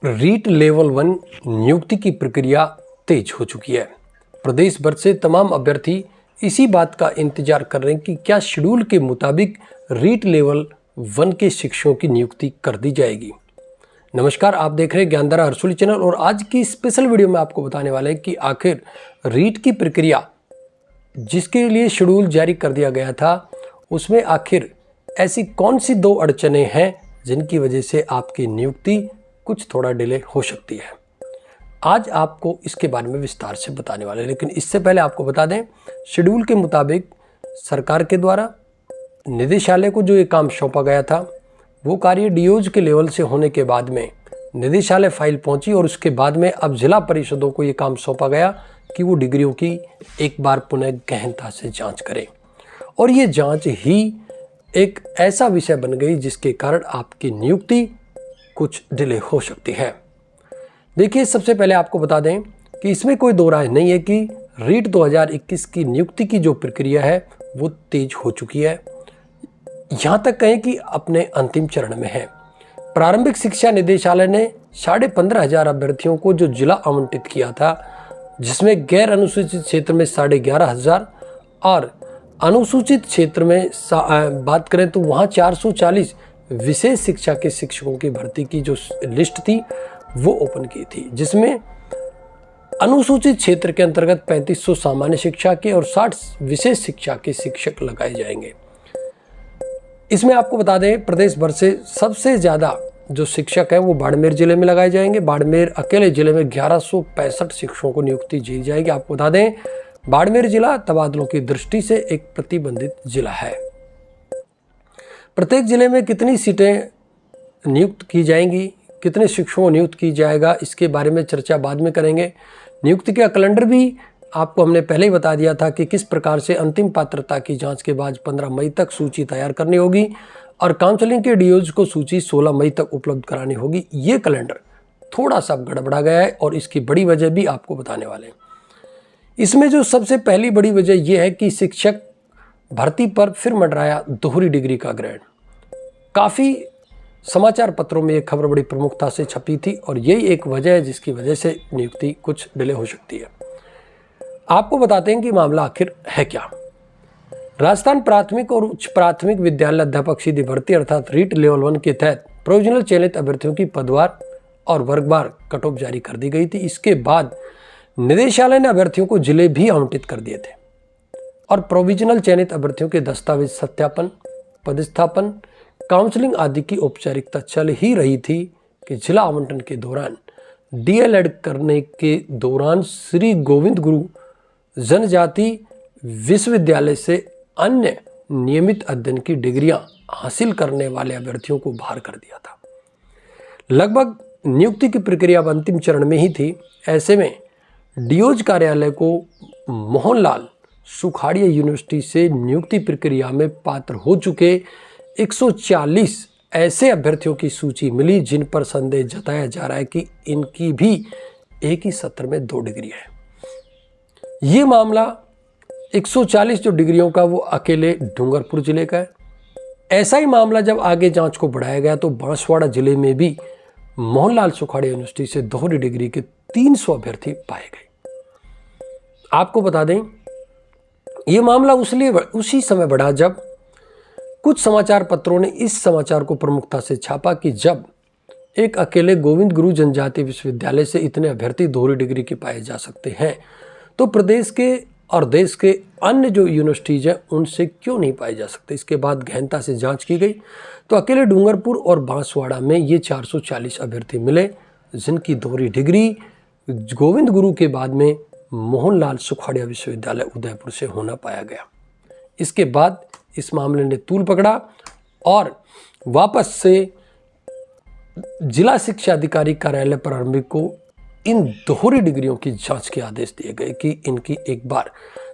REET level 1 नियुक्ति की प्रक्रिया तेज हो चुकी है। प्रदेश भर से तमाम अभ्यर्थी इसी बात का इंतजार कर रहे हैं कि क्या शेड्यूल के मुताबिक रीट लेवल 1 के शिक्षकों की नियुक्ति कर दी जाएगी। नमस्कार, आप देख रहे हैं ज्ञानधारा हरसुली चैनल और आज की स्पेशल वीडियो में आपको बताने वाले हैं कि आखिर रीट की प्रक्रिया जिसके लिए शेड्यूल जारी कर दिया गया था उसमें आखिर ऐसी कौन सी दो अड़चनें हैं जिनकी वजह से आपकी नियुक्ति कुछ थोड़ा डिले हो सकती है। आज आपको इसके बारे में विस्तार से बताने वाले हैं, लेकिन इससे पहले आपको बता दें शेड्यूल के मुताबिक सरकार के द्वारा निदेशालय को जो ये काम सौंपा गया था वो कार्य डीओज के लेवल से होने के बाद में निदेशालय फाइल पहुंची और उसके बाद में अब जिला परिषदों को ये काम सौंपा गया कि वो डिग्रियों की एक बार पुनः गहनता से जांच करें। और ये जांच ही एक ऐसा विषय बन गई जिसके कारण आपकी नियुक्ति कुछ डिले हो सकती है। देखिए, सबसे पहले आपको बता दें कि इसमें कोई दो राय नहीं है कि रीट 2021 की नियुक्ति की जो प्रक्रिया है वो तेज हो चुकी है, यहाँ तक कहें कि अपने अंतिम चरण में है। प्रारंभिक शिक्षा निदेशालय ने 15,500 अभ्यर्थियों को जो जिला आवंटित किया था, जिसमें गैर अनुसूचित क्षेत्र में 11,500 और अनुसूचित क्षेत्र में बात करें तो वहाँ 440 विशेष शिक्षा के शिक्षकों की भर्ती की जो लिस्ट थी वो ओपन की थी, जिसमें अनुसूचित क्षेत्र के अंतर्गत 3500 सामान्य शिक्षा के और 60 विशेष शिक्षा के शिक्षक लगाए जाएंगे। इसमें आपको बता दें प्रदेश भर से सबसे ज़्यादा जो शिक्षक है वो बाड़मेर जिले में लगाए जाएंगे। बाड़मेर अकेले जिले में 1165 शिक्षकों को नियुक्ति दी जाएगी। आपको बता दें बाड़मेर जिला तबादलों की दृष्टि से एक प्रतिबंधित जिला है। प्रत्येक जिले में कितनी सीटें नियुक्त की जाएंगी, कितने शिक्षकों को नियुक्त की जाएगा, इसके बारे में चर्चा बाद में करेंगे। नियुक्ति का कैलेंडर भी आपको हमने पहले ही बता दिया था कि किस प्रकार से अंतिम पात्रता की जांच के बाद 15 मई तक सूची तैयार करनी होगी और काउंसलिंग के डीओज को सूची 16 मई तक उपलब्ध करानी होगी। ये कैलेंडर थोड़ा सा गड़बड़ा गया है और इसकी बड़ी वजह भी आपको बताने वाले हैं। इसमें जो सबसे पहली बड़ी वजह यह है कि शिक्षक भर्ती पर फिर मंडराया दोहरी डिग्री का ग्रहण। काफ़ी समाचार पत्रों में यह खबर बड़ी प्रमुखता से छपी थी और यही एक वजह है जिसकी वजह से नियुक्ति कुछ डिले हो सकती है। आपको बताते हैं कि मामला आखिर है क्या। राजस्थान प्राथमिक और उच्च प्राथमिक विद्यालय अध्यापक सीधी भर्ती अर्थात रीट लेवल 1 के तहत प्रोविजनल चयनित अभ्यर्थियों की पदवार और वर्गवार कट ऑफ जारी कर दी गई थी। इसके बाद निदेशालय ने अभ्यर्थियों को जिले भी आवंटित कर दिए थे और प्रोविजनल चयनित अभ्यर्थियों के दस्तावेज सत्यापन, पदस्थापन, काउंसलिंग आदि की औपचारिकता चल ही रही थी कि जिला आवंटन के दौरान डीएलएड करने के दौरान श्री गोविंद गुरु जनजाति विश्वविद्यालय से अन्य नियमित अध्ययन की डिग्रियां हासिल करने वाले अभ्यर्थियों को बाहर कर दिया था। लगभग नियुक्ति की प्रक्रिया अब अंतिम चरण में ही थी। ऐसे में डीओज कार्यालय को मोहनलाल सुखाड़िया यूनिवर्सिटी से नियुक्ति प्रक्रिया में पात्र हो चुके 140 ऐसे अभ्यर्थियों की सूची मिली जिन पर संदेह जताया जा रहा है कि इनकी भी एक ही सत्र में 2 डिग्री है। ये मामला 140 जो डिग्रियों का वो अकेले डूंगरपुर जिले का है। ऐसा ही मामला जब आगे जांच को बढ़ाया गया तो बांसवाड़ा जिले में भी मोहनलाल सुखाड़िया यूनिवर्सिटी से दोहरी डिग्री के 300 अभ्यर्थी पाए गए। आपको बता दें ये मामला उसी समय बढ़ा जब कुछ समाचार पत्रों ने इस समाचार को प्रमुखता से छापा कि जब एक अकेले गोविंद गुरु जनजाति विश्वविद्यालय से इतने अभ्यर्थी दोहरी डिग्री के पाए जा सकते हैं तो प्रदेश के और देश के अन्य जो यूनिवर्सिटीज हैं उनसे क्यों नहीं पाए जा सकते। इसके बाद गहनता से जांच की गई तो अकेले डूंगरपुर और बांसवाड़ा में ये 440 अभ्यर्थी मिले जिनकी दोहरी डिग्री गोविंद गुरु के बाद में मोहनलाल सुखाड़िया विश्वविद्यालय उदयपुर से होना पाया गया। इसके बाद इस मामले ने तूल पकड़ा और वापस से जिला शिक्षा अधिकारी कार्यालय प्रारंभिक को इन दोहरी डिग्रियों की जांच के आदेश दिए गए कि इनकी एक बार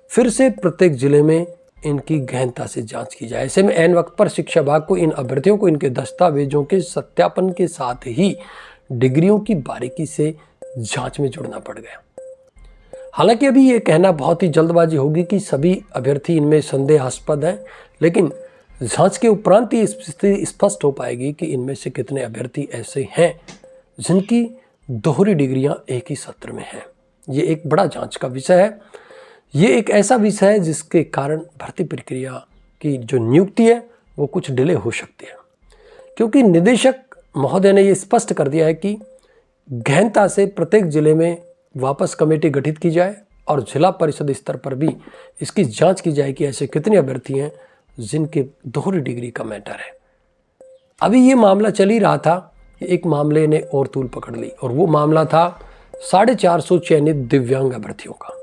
फिर से प्रत्येक जिले में इनकी गहनता से जांच की जाए। ऐसे में ऐन वक्त पर शिक्षा विभाग को इन अभ्यर्थियों को इनके दस्तावेजों के सत्यापन के साथ ही डिग्रियों की बारीकी से जांच में जुड़ना पड़ गया। हालांकि अभी ये कहना बहुत ही जल्दबाजी होगी कि सभी अभ्यर्थी इनमें संदेहास्पद हैं, लेकिन जांच के उपरांत ही स्थिति स्पष्ट हो पाएगी कि इनमें से कितने अभ्यर्थी ऐसे हैं जिनकी दोहरी डिग्रियां एक ही सत्र में हैं। ये एक बड़ा जांच का विषय है। ये एक ऐसा विषय है जिसके कारण भर्ती प्रक्रिया की जो नियुक्ति है वो कुछ डिले हो सकती है, क्योंकि निदेशक महोदय ने ये स्पष्ट कर दिया है कि गहनता से प्रत्येक जिले में वापस कमेटी गठित की जाए और जिला परिषद स्तर पर भी इसकी जांच की जाए कि ऐसे कितने अभ्यर्थी हैं जिनके दोहरी डिग्री का मैटर है। अभी ये मामला चल ही रहा था कि एक मामले ने और तूल पकड़ ली, और वो मामला था 450 चयनित दिव्यांग अभ्यर्थियों का।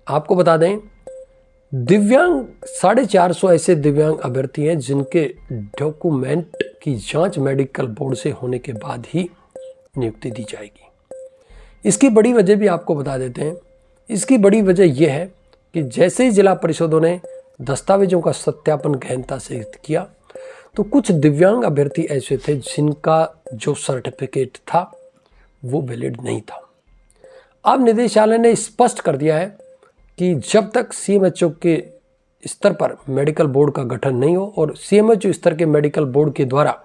आपको बता दें, दिव्यांग 450 ऐसे दिव्यांग अभ्यर्थी हैं जिनके डॉक्यूमेंट की जांच मेडिकल बोर्ड से होने के बाद ही नियुक्ति दी जाएगी। इसकी बड़ी वजह भी आपको बता देते हैं। इसकी बड़ी वजह यह है कि जैसे ही जिला परिषदों ने दस्तावेजों का सत्यापन गहनता से किया, तो कुछ दिव्यांग अभ्यर्थी ऐसे थे जिनका जो सर्टिफिकेट था वो वैलिड नहीं था। अब निदेशालय ने स्पष्ट कर दिया है कि जब तक सीएमएचओ के स्तर पर मेडिकल बोर्ड का गठन नहीं हो और सीएमएचओ स्तर के मेडिकल बोर्ड के द्वारा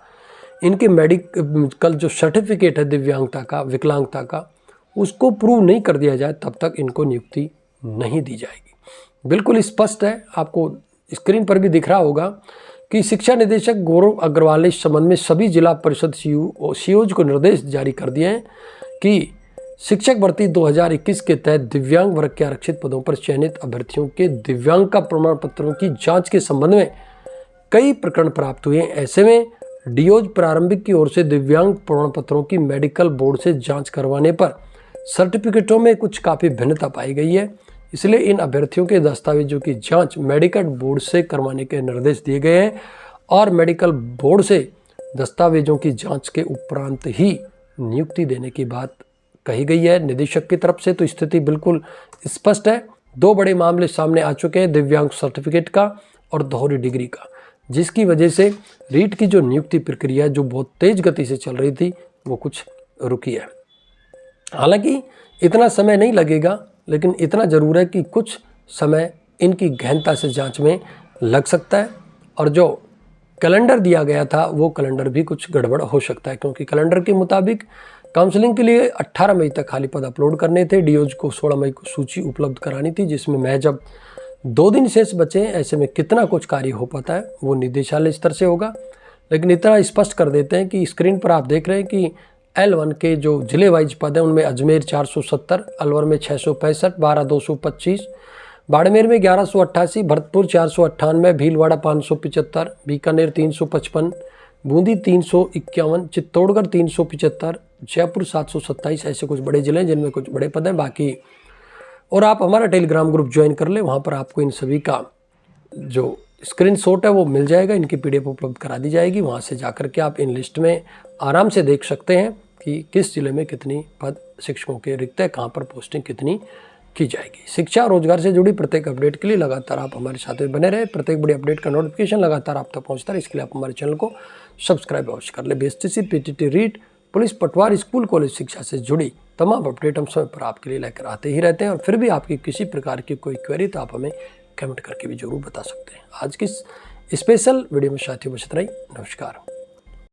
इनके मेडिकल जो सर्टिफिकेट है दिव्यांगता का, विकलांगता का, उसको प्रूव नहीं कर दिया जाए, तब तक इनको नियुक्ति नहीं दी जाएगी। बिल्कुल स्पष्ट है, आपको स्क्रीन पर भी दिख रहा होगा कि शिक्षा निदेशक गौरव अग्रवाल ने इस संबंध में सभी जिला परिषद सीओज को निर्देश जारी कर दिए हैं कि शिक्षक भर्ती 2021 के तहत दिव्यांग वर्ग के आरक्षित पदों पर चयनित अभ्यर्थियों के दिव्यांग का प्रमाण पत्रों की जांच के संबंध में कई प्रकरण प्राप्त हुए। ऐसे में डीओज प्रारंभिक की ओर से दिव्यांग प्रमाण पत्रों की मेडिकल बोर्ड से जांच करवाने पर सर्टिफिकेटों में कुछ काफ़ी भिन्नता पाई गई है। इसलिए इन अभ्यर्थियों के दस्तावेजों की जांच मेडिकल बोर्ड से करवाने के निर्देश दिए गए हैं और मेडिकल बोर्ड से दस्तावेजों की जांच के उपरांत ही नियुक्ति देने की बात कही गई है निदेशक की तरफ से। तो स्थिति बिल्कुल स्पष्ट है। दो बड़े मामले सामने आ चुके हैं, दिव्यांग सर्टिफिकेट का और दोहरी डिग्री का, जिसकी वजह से रीट की जो नियुक्ति प्रक्रिया जो बहुत तेज गति से चल रही थी वो कुछ रुकी है। हालांकि इतना समय नहीं लगेगा, लेकिन इतना ज़रूर है कि कुछ समय इनकी गहनता से जांच में लग सकता है, और जो कैलेंडर दिया गया था वो कैलेंडर भी कुछ गड़बड़ हो सकता है, क्योंकि कैलेंडर के मुताबिक काउंसलिंग के लिए 18 मई तक खाली पद अपलोड करने थे। डीओज को 16 मई को सूची उपलब्ध करानी थी, जिसमें महज अब 2 दिन शेष बचे। ऐसे में कितना कुछ कार्य हो पाता है वो निदेशालय स्तर से होगा, लेकिन इतना स्पष्ट कर देते हैं कि स्क्रीन पर आप देख रहे हैं कि L1 के जो जिले वाइज पद हैं उनमें अजमेर 470, अलवर में 665, बारा 225, बाड़मेर में 1188, भरतपुर 498, भीलवाड़ा 575, बीकानेर 355, बूंदी 351, चित्तौड़गढ़ 375, जयपुर 727। ऐसे कुछ बड़े जिले हैं जिनमें कुछ बड़े पद हैं बाकी। और आप हमारा टेलीग्राम ग्रुप ज्वाइन कर ले, वहाँ पर आपको इन सभी का जो स्क्रीनशॉट है वो मिल जाएगा, इनकी PDF उपलब्ध करा दी जाएगी। वहाँ से जाकर के आप इन लिस्ट में आराम से देख सकते हैं कि किस जिले में कितनी पद शिक्षकों के रिक्त है, कहाँ पर पोस्टिंग कितनी की जाएगी। शिक्षा और रोजगार से जुड़ी प्रत्येक अपडेट के लिए लगातार आप हमारे साथ में बने रहे। प्रत्येक बड़ी अपडेट का नोटिफिकेशन लगातार आप तक पहुँचता है, इसके लिए आप हमारे चैनल को सब्सक्राइब अवश्य कर ले। BSTC, PTT, रीट, पुलिस, पटवार, स्कूल कॉलेज शिक्षा से जुड़ी तमाम अपडेट हम समय पर आपके लिए लेकर आते ही रहते हैं। और फिर भी आपकी किसी प्रकार की कोई क्वेरी तो आप हमें कमेंट करके भी जरूर बता सकते हैं। आज की स्पेशल वीडियो में साथियों बस इतना ही। नमस्कार।